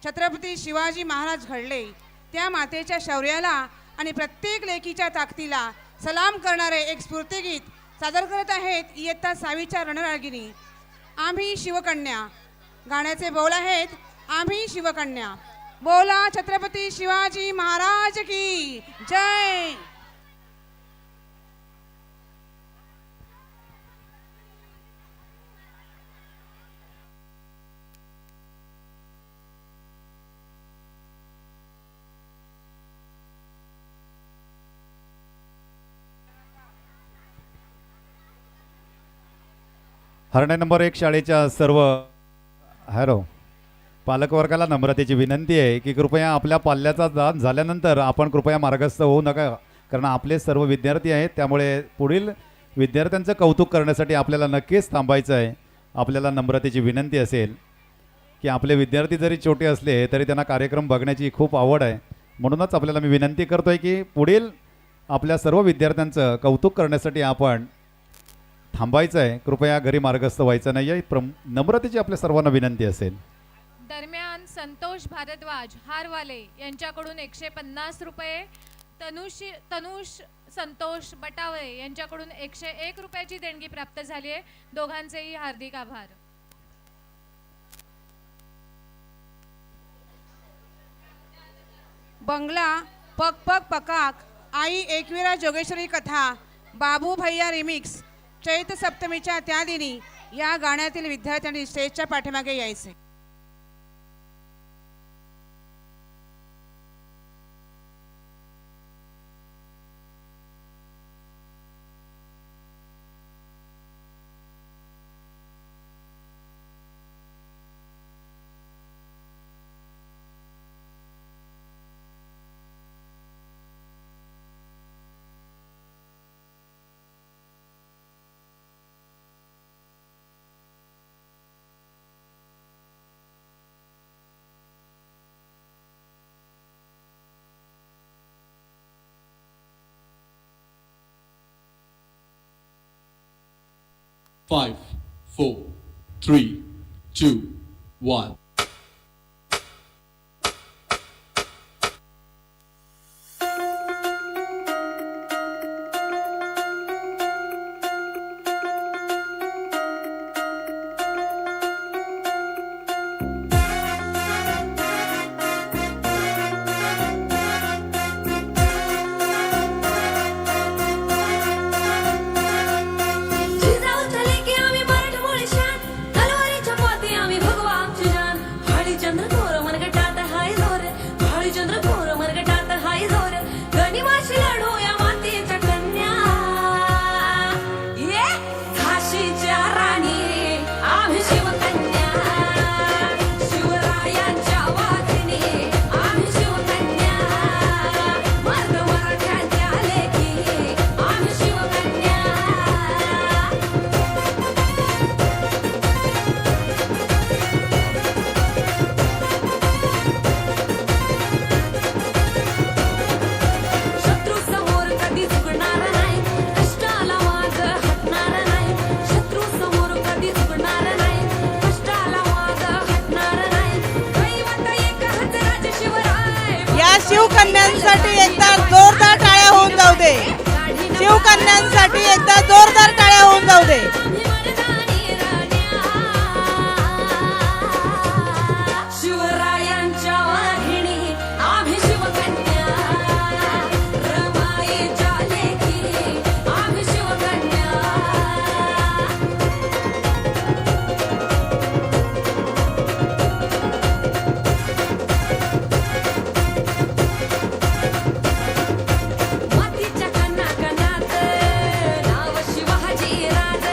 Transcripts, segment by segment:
छत्रपती शिवाजी महाराज घडले त्या मातेच्या शौर्याला आणि प्रत्येक लेकीच्या ताकदीला सलाम करणारे एक स्फूर्तिगीत सादर करत आहेत इयत्ता 6वीच्या रणरागिणी आम्ही शिवकन्या। गाण्याचे बोल आहेत आम्ही शिवकन्या। बोला छत्रपती शिवाजी महाराज की जय। हरणे नंबर 1 शाळेच्या सर्व पालकवर्गाला नम्रतेची विनंती आहे की कृपया आपल्या पाल्याचा दान झाल्यानंतर आपण कृपया मार्गस्थ होऊ नका, कारण आपले सर्व विद्यार्थी आहेत, त्यामुळे पुढील विद्यार्थ्यांचं कौतुक करण्यासाठी आपल्याला नक्कीच थांबायचं आहे। आपल्याला नम्रतेची विनंती असेल की आपले विद्यार्थी जरी छोटे असले तरी त्यांना कार्यक्रम बघण्याची खूप आवड आहे, म्हणूनच आपल्याला मी विनंती करतोय की पुढील आपल्या सर्व विद्यार्थ्यांचं कौतुक करण्यासाठी आपण थांबायचं आहे, कृपया घरी मार्गस्थ व्हायचं नाही आहे। नम्रतेची आपल्या सर्वांना विनंती असेल। दरम्यान संतोष भारद्वाज हारवाले यांच्याकडून 150 रुपये, तनुष संतोष बटावळे यांच्याकडून 101 रुपयाची देणगी प्राप्त झाली आहे। दोघांचेही हार्दिक आभार। बंगला पक पक पकाक आई एकविरा जोगेश्वरी कथा बाबू भैया रिमिक्स चैत सप्तमीच्या त्या दिनी या गाण्यातील विद्यार्थ्यांनी स्टेजच्या पाठीमागे यायचे। Five, 4, 3, 2, 1. शिवकन्यांसाठी एकदा जोरदार टाळ्या होऊन जाऊ दे। शिवकन्यांसाठी एकदा जोरदार टाळ्या होऊन जाऊ दे। मातीच्या कणा कणात नाव शिवाजी राज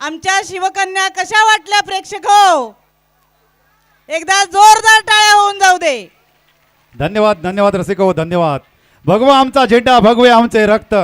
आमच्या शिवकन्या कशा वाटल्या प्रेक्षक हो? एकदा जोरदार टाळ्या होऊन जाऊ दे. धन्यवाद धन्यवाद रसिको, धन्यवाद. भगवा आमचा झेंडा, भगवे आमचे रक्त.